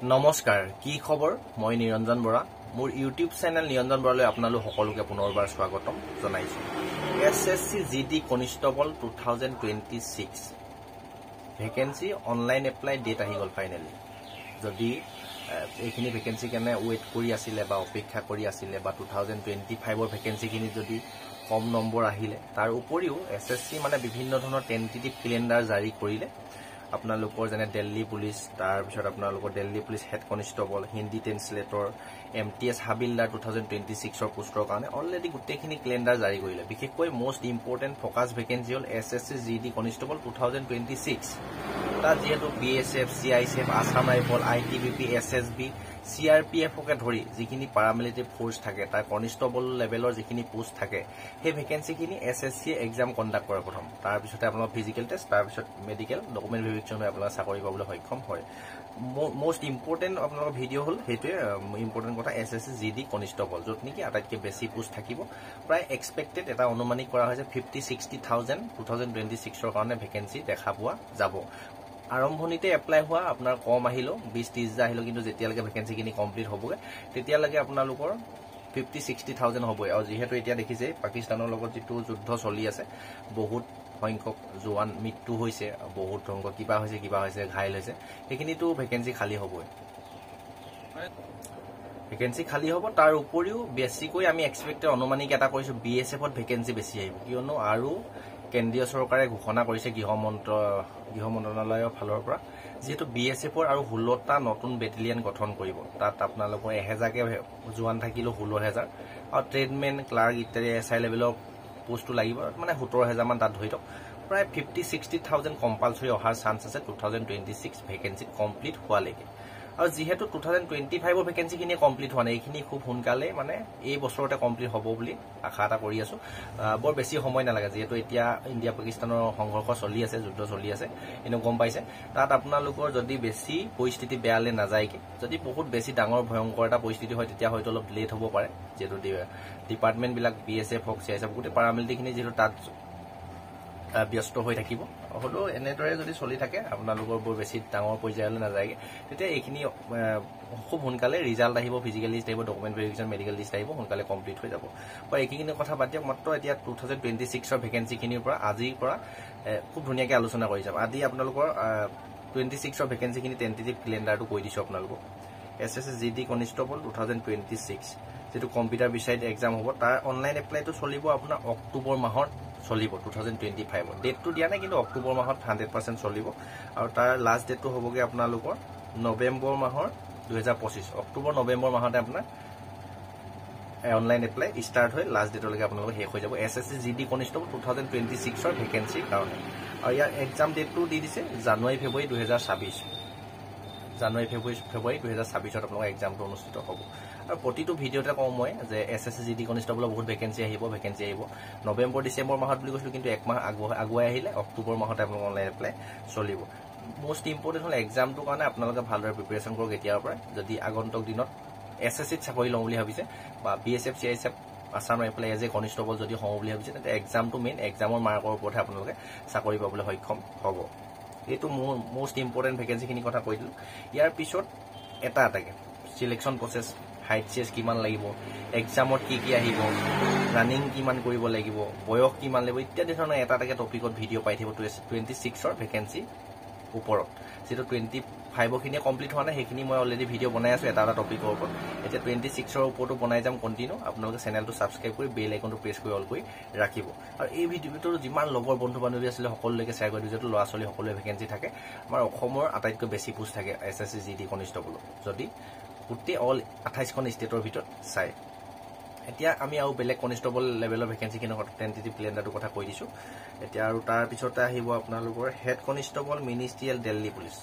নমস্কাৰ কি খবৰ মই নিৰঞ্জন বৰা মোৰ ইউটিউব চেনেল নিৰঞ্জন বৰালৈ আপোনালোক সকলোকে পুনৰবাৰ স্বাগতম জনাইছো SSC GD constable 2026 vacancy online apply date আহি গল ফাইনালি যদি এইখিনি ভেকেন্সি কেনে ওয়েট কৰি আছিল বা অপেক্ষা কৰি আছিল বা 2025 ৰ ভেকেন্সি খিনি যদি কম নম্বৰ আহিলে তাৰ উপৰিও এছএছসি মানে বিভিন্ন ধৰণৰ টেন্টেটিভ ক্যালেন্ডাৰ জাৰি কৰিলে আপোনালোকৰ যেনে দিল্লী পুলিচ তাৰ পিছত আপোনালোকৰ Delhi police head constable Hindi translator MTS হাবিলদাৰ 2026 ৰ পোষ্টৰ কাৰণে অলৰেডি গুটেখিনি ক্যালেন্ডাৰ জাৰি কৰিলে বিশেষকৈ মোস্ট ইম্পৰ্টেন্ট ফোকাস ভেকেন্সি হল এছএছসি জিডি কনষ্টেবল 2026 তাত যেহেতু BSF CISF Assam rifle ITBP SSB CRPF কে ধৰি যিখিনি পাৰামিলিটাৰী ফোৰ্স থাকে তাৰ কনষ্টেবল লেভেলৰ যিখিনি পোষ্ট থাকে সেই ভেকেন্সি খিনি এছএছসি এক্সাম কণ্ডাক্ট কৰে প্ৰথম তাৰ পিছতে আপোনাৰ ফিজিক্যাল টেষ্ট তাৰ পিছত মেডিকেল ডকুমেন্ট ভেৰিফিকেচন হৈ আপোনাৰ চাকৰি পাবলৈ সক্ষম হয় মোস্ট ইম্পৰ্টেন্ট আপোনালোকৰ ভিডিঅ হল হেতুৱে ইম্পৰ্টেন্ট কথা এছএছসি জিডি কনষ্টেবল যত নেকি আটাইতকৈ বেছি পোষ্ট থাকিব প্ৰায় এক্সপেক্টেড এটা অনুমানিক কৰা হৈছে 50-60,000 2026 ৰ কাৰণে ভেকেন্সি দেখা পোৱা যাব আৰম্ভণিতে এপ্লাই হোৱা আপোনাৰ কম আহিলো 20-30 আহিলো কিন্তু যেতিয়ালৈকে ভেকেন্সি খিনি কমপ্লিট হ'বগে তেতিয়ালৈকে আপোনালোকৰ 50-60,000 হ'ব আৰু যেহেতু এতিয়া দেখিছে পাকিস্তানৰ লগত যেটো যুদ্ধ চলি আছে বহুত সংখ্যক জোৱান মৃত্যু হৈছে বহুত সংখ্যক কিবা হৈছে ঘাইল হৈছে এইখিনিটো ভেকেন্সি খালি হ'বই ভেকেন্সি খালি হ'ব তাৰ উপৰিও বেছিকৈ আমি এক্সপেক্টেড অনুমানিক এটা কৰিছো বিএসএফ ত ভেকেন্সি বেছি আহিব কিয়নো আৰু কেন্দ্ৰীয় চৰকাৰে ঘোষণা কৰিছে গৃহ মন্ত্ৰালয়ৰ ফালৰ পৰা যেহেতু বিএসএফৰ আৰু 16টা নতুন বেটেলিয়ন গঠন কৰিব তাত আপোনালোকৰ 1000 কে জোৱান থাকিলো 16000 আৰু ট্ৰেডমেন ক্লাৰ্ক ইত্যাদি এসআই লেভেলৰ পোষ্টটো লাগিব মানে 17000 মান তাত ধৰিত প্ৰায় 50-60,000 কম্পালসৰি অহাৰ চান্স আছে 2026 ভেকেন্সি কমপ্লিট হোৱালৈকে আৰু যেহেতু 2025 ৰ ভেকেন্সি খিনি কমপ্লিট হোৱা নাই এইখিনি খুব সোনকালে মানে এই বছৰতে কমপ্লিট হ'ব বুলি আশা এটা কৰি আছো বৰ বেছি সময় নালাগে যেহেতু এতিয়া ইণ্ডিয়া পাকিস্তানৰ সংঘৰ্ষ চলি আছে যুদ্ধ চলি আছে এনে গম পাইছে তাত আপোনালোকৰ যদি বেছি পৰিস্থিতি বেয়ালে নাযায়কে যদি বহুত বেছি ডাঙৰ ভয়ংকৰ এটা পৰিস্থিতি হয় তেতিয়া হয়তো অলপ লেট হ'ব পাৰে যেহেতু ডিপাৰ্টমেন্ট বিলাক বিএসএফ হক সিআইএসএফ গুটে পাৰামিলিটাৰী খিনি যেহেতু তাত ব্যস্ত হৈ থাকিব হলো এনেদৰে যদি চলি থাকে আপোনালোকৰ বৰ বেছি ডাঙৰ পৰ্যায়লৈ নাযায়গে তেতিয়া এইখিনি খুব সোনকালে ৰিজাল্ট আহিব ফিজিক্যাল লিষ্ট আহিব ডকুমেন্ট ভেৰিফিকেচন মেডিকেল লিষ্ট আহিব সোনকালে কমপ্লিট হৈ যাব বা এইখিনি কথা বাদ দিয়ক মাত্ৰ এতিয়া 2026 ৰ ভেকেন্সি খিনিৰ পৰা আজিৰ পৰা খুব ধুনীয়াকৈ আলোচনা কৰি যাম আজি আপোনালোকৰ 26 ৰ ভেকেন্সি খিনি টেন্টেটিভ ক্যালেন্ডাৰটো কৈ দিছো আপোনালোকক এছএছসি জিডি কনষ্টেবল 2026 যেটো কম্পিউটাৰ বিসাইড এক্সাম হ'ব তাৰ অনলাইন এপ্লাইটো চলিব আপোনাৰ অক্টোবৰ মাহৰ চলিব 2025 ডেটটো দিয়া নাই কিন্তু অক্টোবৰ মাহত 100% চলিব আৰু তাৰ লাষ্ট ডেটটো হ'বগে আপোনালোকৰ নৱেম্বৰ মাহৰ 2025 অক্টোবৰ নৱেম্বৰ মাহতে আপোনাৰ অনলাইন এপ্লাই ষ্টাৰ্ট হৈ লাষ্ট ডেটলৈকে আপোনালোকৰ শেষ হৈ যাব এছএছসি জিডি কনষ্টেবল 2026 ৰ ভেকেন্সি কাৰণে আৰু ইয়াৰ এক্সাম ডেটটো দি দিছে জানুৱাৰী ফেব্ৰুৱাৰী 2026 জানুৱাৰী ফেব্ৰুৱাৰী 2026 ত আপোনালোকৰ এক্সামটো অনুষ্ঠিত হ'ব আৰু প্ৰতিটো ভিডিঅতে কম মই যে এছএছসি জিডি কনষ্টেবলৰ বহুত ভেকেন্সি আহিব নৱেম্বৰ ডিসেম্বৰ মাহত বুলি কৈছিল কিন্তু এক মাহ আগুৱাই আহিলে অক্টোবৰ মাহতে আপোনালোকৰ অনলাইন এপ্লাই চলিব মোস্ট ইম্পৰ্টেন্ট হল এক্সামটো কাৰণে আপোনালোকে ভালদৰে প্ৰিপাৰেচন কৰক এতিয়াৰ পৰা যদি আগন্তুক দিনত এছএছসি চাকৰি লওঁ বুলি ভাবিছে বা BSF CISF Assam rifle as a constable যদি হওঁ বুলি ভাবিছে তেন্তে এক্সামটো মেইন এক্সামৰ মাৰ্কৰ ওপৰতে আপোনালোকে চাকৰি পাবলৈ সক্ষম হ'ব এইটো মোস্ট ইম্পৰ্টেন্ট ভেকেন্সি খিনি কথা কৈ দিলো ইয়াৰ পিছত এটাকে সিলেকশন প্ৰসেস হাইট চেস কিমান লাগিব এক্সামত কি আহিব ৰানিং কিমান কৰিব লাগিব বয়স কিমান লাগিব ইত্যাদি ধৰণৰ এটাকে টপিকত ভিডিঅ' পাই থাকিব 26 ৰ ভেকেন্সি ওপৰত যেটো 25 খিনি কমপ্লিট হোৱা নাই সেইখিনি মই অলৰেডি ভিডিঅ' বনাই আছো এটা টপিকৰ ওপৰত এতিয়া 26 ৰ ওপৰতো বনাই যাম কন্টিনিউ আপোনালোকে চেনেলটো সাবস্ক্ৰাইব কৰি বেল আইকনটো প্ৰেছ কৰি অল কৰি ৰাখিব আৰু এই ভিডিঅ'টো যিমান লগৰ বন্ধু বান্ধৱী আছিল সকলোলৈকে শ্বেয়াৰ কৰি দিও যেটো ল'ৰা ছোৱালী সকলোৱে ভেকেন্সি থাকে আমাৰ অসমৰ আটাইতকৈ বেছি পোষ্ট থাকে এছএছসি জিডি কনষ্টেবল যদি গোটেই অল 28 খন ষ্টেটৰ ভিতৰত চাই এতিয়া আমি আৰু বেলেগ কনষ্টেবল লেভেলৰ ভেকেন্সি খিনি টেন্টেটিভ ক্যালেন্ডাৰটো কথা কৈ দিছো এতিয়া আৰু তাৰ পিছতে আহিব আপোনালোকৰ head constable ministerial Delhi police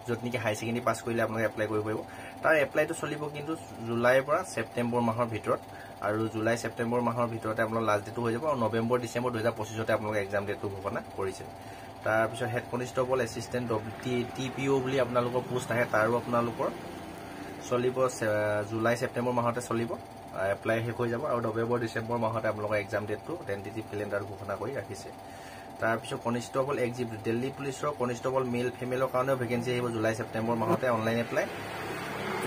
যত নেকি হাই সেকেন্ডাৰী পাস কৰিলে আপোনালোকে এপ্লাই কৰিব পাৰিব তাৰ এপ্লাইটো চলিব কিন্তু জুলাইৰ পৰা ছেপ্টেম্বৰ মাহৰ ভিতৰত আৰু জুলাই ছেপ্টেম্বৰ মাহৰ ভিতৰতে আপোনাৰ লাষ্ট ডেটটো হৈ যাব আৰু নৱেম্বৰ ডিসেম্বৰ 2025 তে আপোনালোকে এক্সাম ডেটটো ঘোষণা কৰিছে তাৰ পিছত হেড কনষ্টেবল এসিস্টেন্ট টিপিও বুলি আপোনালোকৰ পোষ্ট আহে তাৰো আপোনালোকৰ চলিব জুলাই ছেপ্টেম্বৰ মাহতে চলিব এপ্লাই শেষ হৈ যাব আৰু নৱেম্বৰ ডিসেম্বৰ মাহতে আপোনালোকৰ এক্সাম ডেটটো টেন্টেটিভ ক্যালেন্ডাৰ ঘোষণা কৰি ৰাখিছে তাৰপিছত কনষ্টেবল এক্সিকিউটিভ দিল্লী পুলিচৰ কনষ্টেবল মেল ফিমেলৰ কাৰণেও ভেকেঞ্চি আহিব জুলাই ছেপ্টেম্বৰ মাহতে অনলাইন এপ্লাই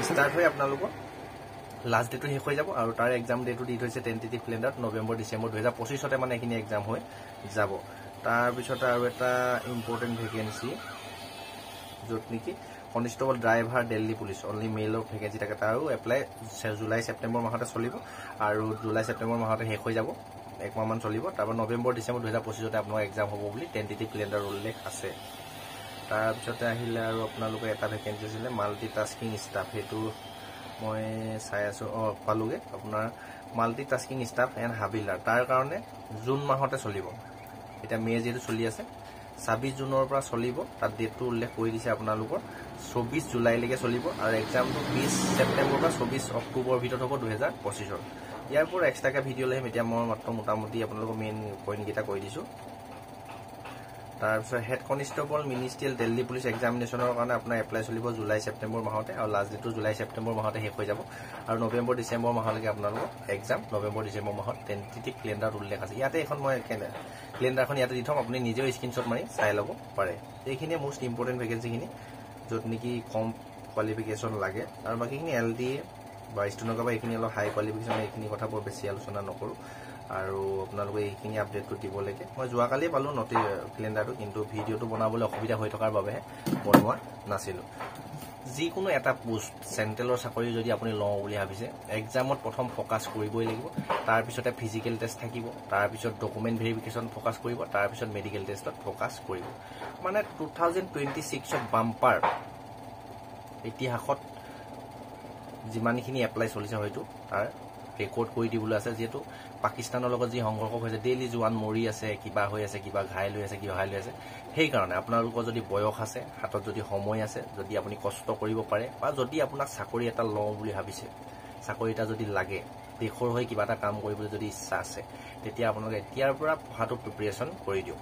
ষ্টাৰ্ট হৈ আপোনালোকৰ লাষ্ট ডেটো শেষ হৈ যাব আৰু তাৰ এক্সাম ডেটো দি থৈছে টেণ্টেটিভ কেলেণ্ডাৰত নৱেম্বৰ ডিচেম্বৰ 2025 মানে এইখিনি এক্সাম হৈ যাব তাৰপিছত আৰু এটা ইম্পৰ্টেণ্ট ভেকেঞ্চি য'ত নেকি constable driver Delhi police only মেলৰ ভেকেঞ্চি থাকে তাৰো এপ্লাই জুলাই ছেপ্টেম্বৰ মাহতে চলিব আৰু জুলাই ছেপ্টেম্বৰ মাহতে শেষ হৈ যাব এক মাহমান চলিব তাৰপৰা নৱেম্বৰ ডিচেম্বৰ 2025 আপোনাৰ এক্সাম হ'ব বুলি টেণ্টেটিভ কেলেণ্ডাৰ উল্লেখ আছে তাৰপিছতে আহিলে আৰু আপোনালোকে এটা ভেকেঞ্চি আছিলে মাল্টিটাস্কিং ষ্টাফ সেইটো মই চাই আছোঁ পালোগে আপোনাৰ মাল্টিটাস্কিং ষ্টাফ এণ্ড হাবিলাৰ তাৰ কাৰণে জুন মাহতে চলিব এটা মে যেটো চলি আছে 26 জুনৰ পৰা চলিব তাত ডেটটো উল্লেখ কৰি দিছে আপোনালোকৰ 24 জুলাইলৈকে চলিব আৰু এক্সামটো 20 ছেপ্টেম্বৰ পৰা 24 অক্টোবৰ ভিতৰত হ'ব 2025 ইয়াৰ পৰা এক্সট্ৰাকে ভিডিঅ' লৈ এতিয়া মই মাত্ৰ মোটামুটি আপোনালোকৰ মেইন পইণ্টকেইটা কৈ দিছোঁ তাৰপিছত head constable ministerial Delhi police এক্সামিনেশ্যনৰ কাৰণে আপোনাৰ এপ্লাই চলিব জুলাই ছেপ্টেম্বৰ মাহতে আৰু লাষ্ট ডেটটো জুলাই ছেপ্টেম্বৰ মাহতে শেষ হৈ যাব আৰু নৱেম্বৰ ডিচেম্বৰ মাহলৈকে আপোনালোকৰ এক্সাম নৱেম্বৰ ডিচেম্বৰ মাহত টেণ্টেটিভ কেলেণ্ডাৰত উল্লেখ আছে ইয়াতে এখন মই কেলেণ্ডাৰখন ইয়াতে দি থ'ম আপুনি নিজেও স্ক্ৰীনশ্বট মাৰি চাই ল'ব পাৰে এইখিনিয়ে মোষ্ট ইম্পৰ্টেণ্ট ভেকেঞ্চিখিনি য'ত নেকি কম কোৱালিফিকেশ্যন লাগে আৰু বাকীখিনি LD বা ষ্টেনগ্ৰাফাৰ এইখিনি অলপ হাই কোৱালিফিকেশ্যন এইখিনি কথা বৰ বেছি আলোচনা নকৰোঁ আৰু আপোনালোকে এইখিনি আপডেটটো দিব লাগে মই যোৱাকালি পালোঁ কেলেণ্ডাৰটো কিন্তু ভিডিঅ'টো বনাবলৈ অসুবিধা হৈ থকাৰ বাবেহে বনোৱা নাছিলোঁ যিকোনো এটা পোষ্ট চেণ্ট্ৰেলৰ চাকৰি যদি আপুনি লওঁ বুলি ভাবিছে এক্সামত প্ৰথম ফ'কাছ কৰিবই লাগিব তাৰপিছতে ফিজিকেল টেষ্ট থাকিব তাৰপিছত ডকুমেণ্ট ভেৰিফিকেশ্যন ফ'কাছ কৰিব তাৰপিছত মেডিকেল টেষ্টত ফ'কাছ কৰিব মানে 2026ত বাম্পাৰ ইতিহাসত যিমানখিনি এপ্লাই চলিছে হয়তো তাৰ ৰেকৰ্ড কৰি দিবলৈ আছে যিহেতু পাকিস্তানৰ লগত যি সংঘৰ্ষ হৈছে ডেইলি জোৱান মৰি আছে কিবা হৈ আছে কিবা ঘাইল হৈ আছে কিবা হাইল হৈ আছে সেইকাৰণে আপোনালোকৰ যদি বয়স আছে হাতত যদি সময় আছে যদি আপুনি কষ্ট কৰিব পাৰে বা যদি আপোনাক চাকৰি এটা লওঁ বুলি ভাবিছে চাকৰি এটা যদি লাগে দেশৰ হৈ কিবা এটা কাম কৰিবলৈ যদি ইচ্ছা আছে তেতিয়া আপোনালোকে এতিয়াৰ পৰা পঢ়াটো প্ৰিপেৰেশ্যন কৰি দিয়ক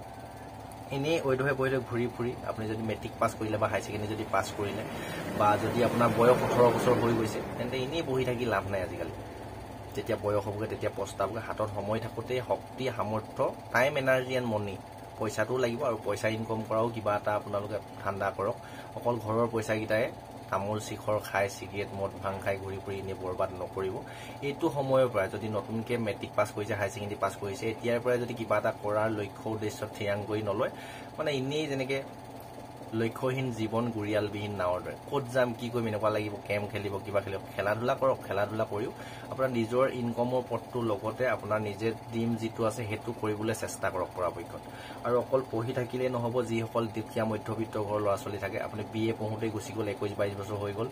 এনেই ঐধহে বৈধ ঘূৰি ফুৰি আপুনি যদি মেট্ৰিক পাছ কৰিলে বা হায়াৰ ছেকেণ্ডেৰী যদি পাছ কৰিলে বা যদি আপোনাৰ বয়স 18 বছৰ হৈ গৈছে তেন্তে এনেই বহি থাকি লাভ নাই আজিকালি যেতিয়া বয়স হ'বগৈ তেতিয়া পস্তাবগৈ হাতত সময় থাকোঁতে শক্তি সামৰ্থ্য টাইম এনাৰ্জি এণ্ড মনি পইচাটোও লাগিব আৰু পইচা ইনকম কৰাও কিবা এটা আপোনালোকে ঠাণ্ডা কৰক অকল ঘৰৰ পইচাকেইটাই তামোল শিখৰ খাই চিগাৰেট মদ ভাং খাই ঘূৰি ফুৰি এনেই বৰবাদ নকৰিব এইটো সময়ৰ পৰা যদি নতুনকৈ মেট্ৰিক পাছ কৰিছে হায়াৰ ছেকেণ্ডেৰী পাছ কৰিছে এতিয়াৰ পৰাই যদি কিবা এটা কৰাৰ লক্ষ্য উদ্দেশ্যত থিৰাং কৰি নলয় মানে এনেই যেনেকৈ লক্ষ্যহীন জীৱন গুৰিয়ালবিহীন নাৱৰ দৰে ক'ত যাম কি কৰিম এনেকুৱা লাগিব কেম খেলিব কিবা খেলিব খেলা ধূলা কৰক খেলা ধূলা কৰিও আপোনাৰ নিজৰ ইনকমৰ পথটোৰ লগতে আপোনাৰ নিজে ড্ৰিম যিটো আছে সেইটো কৰিবলৈ চেষ্টা কৰক পৰাপক্ষত আৰু অকল পঢ়ি থাকিলেই নহ'ব যিসকল দুখীয়া মধ্যবিত্ত ঘৰৰ ল'ৰা ছোৱালী থাকে আপুনি BA পঢ়োঁতেই গুচি গ'ল 21-22 বছৰ হৈ গ'ল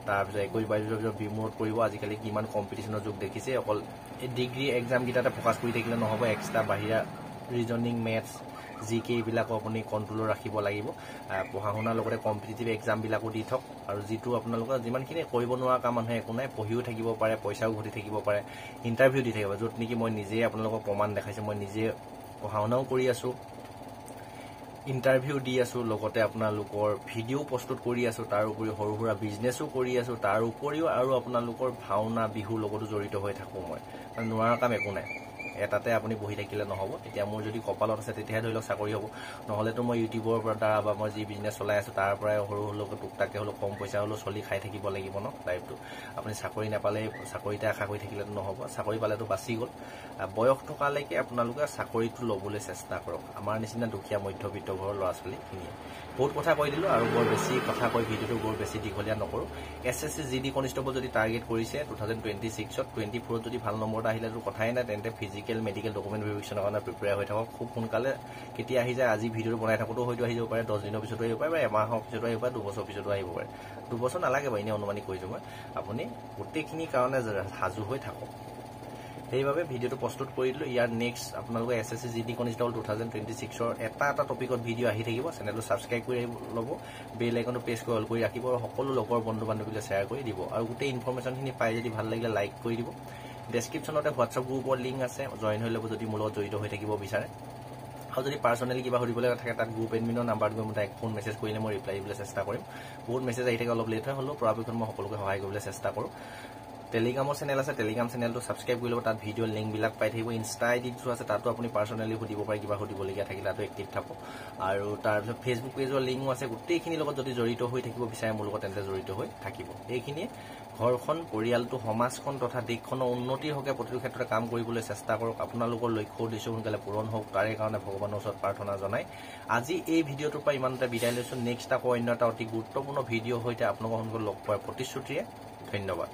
তাৰপিছত 21-22 বছৰ পিছত বিমূৰত কৰিব আজিকালি কিমান কম্পিটিশ্যনৰ যুগ দেখিছে অকল এই ডিগ্ৰী এক্সামকেইটাতে ফ'কাছ কৰি থাকিলে নহ'ব এক্সট্ৰা বাহিৰা ৰিজনিং মেথছ GK এইবিলাকো আপুনি কণ্ট্ৰলত ৰাখিব লাগিব পঢ়া শুনাৰ লগতে কম্পিটিটিভ এক্সামবিলাকো দি থওক আৰু যিটো আপোনালোকৰ যিমানখিনি কৰিব নোৱাৰা কাম মানুহে একো নাই পঢ়িও থাকিব পাৰে পইচাও ঘটি থাকিব পাৰে ইণ্টাৰভিউ দি থাকিব য'ত নেকি মই নিজেই আপোনালোকক প্ৰমাণ দেখাইছোঁ মই নিজে পঢ়া শুনাও কৰি আছোঁ ইণ্টাৰভিউ দি আছোঁ লগতে আপোনালোকৰ ভিডিঅ' প্ৰস্তুত কৰি আছোঁ তাৰ উপৰিও সৰু সুৰা বিজনেছো কৰি আছোঁ তাৰ উপৰিও আৰু আপোনালোকৰ ভাওনা বিহুৰ লগতো জড়িত হৈ থাকোঁ মই নোৱাৰা কাম একো নাই এটাতে আপুনি বহি থাকিলে নহ'ব এতিয়া মোৰ যদি কপালত আছে তেতিয়াহে ধৰি লওক চাকৰি হ'ব নহ'লেতো মই ইউটিউবৰ দ্বাৰা বা মই যি বিজনেছ চলাই আছোঁ তাৰ পৰাই সৰু সৰুলৈকে টুকটাকৈ হ'লেও কম পইচা হ'লেও চলি খাই থাকিব লাগিব ন লাইফটো আপুনি চাকৰি নাপালে চাকৰিতে আশা কৰি থাকিলেতো নহ'ব চাকৰি পালেতো বাচি গ'ল বয়স থকালৈকে আপোনালোকে চাকৰিটো ল'বলৈ চেষ্টা কৰক আমাৰ নিচিনা দুখীয়া মধ্যবিত্ত ঘৰৰ ল'ৰা ছোৱালীখিনিয়ে বহুত কথা কৈ দিলোঁ আৰু বৰ বেছি কথা কৈ ভিডিঅ'টো বৰ বেছি দীঘলীয়া নকৰোঁ SSC GD কনষ্টেবল যদি টাৰ্গেট কৰিছে 2026ত 24ত যদি ভাল নম্বৰ এটা আহিলেতো কথাই নাই তেন্তে ফিজিকেল মেডিকেল ডকুমেণ্ট ভেৰিফিকেশ্যনৰ কাৰণে প্ৰিপেয়াৰ হৈ থাকক খুব সোনকালে কেতিয়া আহি যায় আজি ভিডিঅ'টো বনাই থাকোঁতেও হয়তো আহি যাব পাৰে 10 দিনৰ পিছতো আহিব পাৰে বা এমাহৰ পিছতো আহিব পাৰে 2 বছৰৰ পিছতো আহিব পাৰে 2 বছৰ নালাগে বাৰু এনেই অনুমানিক কৰিছোঁ মই আপুনি গোটেইখিনি কাৰণে সাজু হৈ থাকক সেইবাবে ভিডিঅ'টো প্ৰস্তুত কৰি দিলোঁ ইয়াৰ নেক্সট আপোনালোকে SSC GD কনষ্টেবল 2026ৰ এটা টপিকত ভিডিঅ' আহি থাকিব চেনেলটো ছাবস্ক্ৰাইব কৰি ল'ব বেল আইকনটো প্ৰেছ কৰি অল কৰি ৰাখিব আৰু সকলো লগৰ বন্ধু বান্ধৱীলৈ শ্বেয়াৰ কৰি দিব আৰু গোটেই ইনফৰমেশ্যনখিনি পাই যদি ভাল লাগিলে লাইক কৰি দিব ডেছক্ৰিপশ্যনতে হোৱাটছআপ গ্ৰুপৰ লিংক আছে জইন হৈ ল'ব যদি মোৰ লগত জড়িত হৈ থাকিব বিচাৰে আৰু যদি পাৰ্চনেলি কিবা সুধিবলৈ থাকে তাত গ্ৰুপ এডমিনৰ নাম্বাৰটো মই তাইক ফোন মেছেজ কৰিলে মই ৰিপ্লাই দিবলৈ চেষ্টা কৰিম বহুত মেছেজ আহি থাকে অলপ লেট হয় হ'লেও পৰাপক্ষত মই সকলোকে সহায় কৰিবলৈ চেষ্টা কৰোঁ টেলিগ্ৰামৰ চেনেল আছে, টেলিগ্ৰাম চেনেলটো ছাবস্ক্ৰাইব কৰি ল'ব। তাত ভিডিঅ' লিংকবিলাক পাই থাকিব। ইনষ্টা আইডিটো আছে, তাতো আপুনি পাৰ্চনেলি সুধিব পাৰে, কিবা সুধিবলগীয়া থাকিলে তাতো এক্টিভ থাকোঁ। আৰু তাৰপিছত ফেচবুক পেজৰ লিংকো আছে। গোটেইখিনিৰ লগত যদি জড়িত হৈ থাকিব বিচাৰে মোৰ লগত, তেন্তে জড়িত হৈ থাকিব। এইখিনিয়ে ঘৰখন, পৰিয়ালটো, সমাজখন তথা দেশখনৰ উন্নতিৰ হকে প্ৰতিটো ক্ষেত্ৰতে কাম কৰিবলৈ চেষ্টা কৰক। আপোনালোকৰ লক্ষ্য উদ্দেশ্য সোনকালে পূৰণ হওক, তাৰে কাৰণে ভগৱানৰ ওচৰত প্ৰাৰ্থনা জনাই আজি এই ভিডিঅ'টোৰ পৰা ইমানতে বিদায় লৈছোঁ। নেক্সট আকৌ অন্য এটা অতি গুৰুত্বপূৰ্ণ ভিডিঅ' সৈতে আপোনালোকৰ সন্মুখত লগ পোৱাৰ প্ৰতিশ্ৰুতিৰে ধন্যবাদ।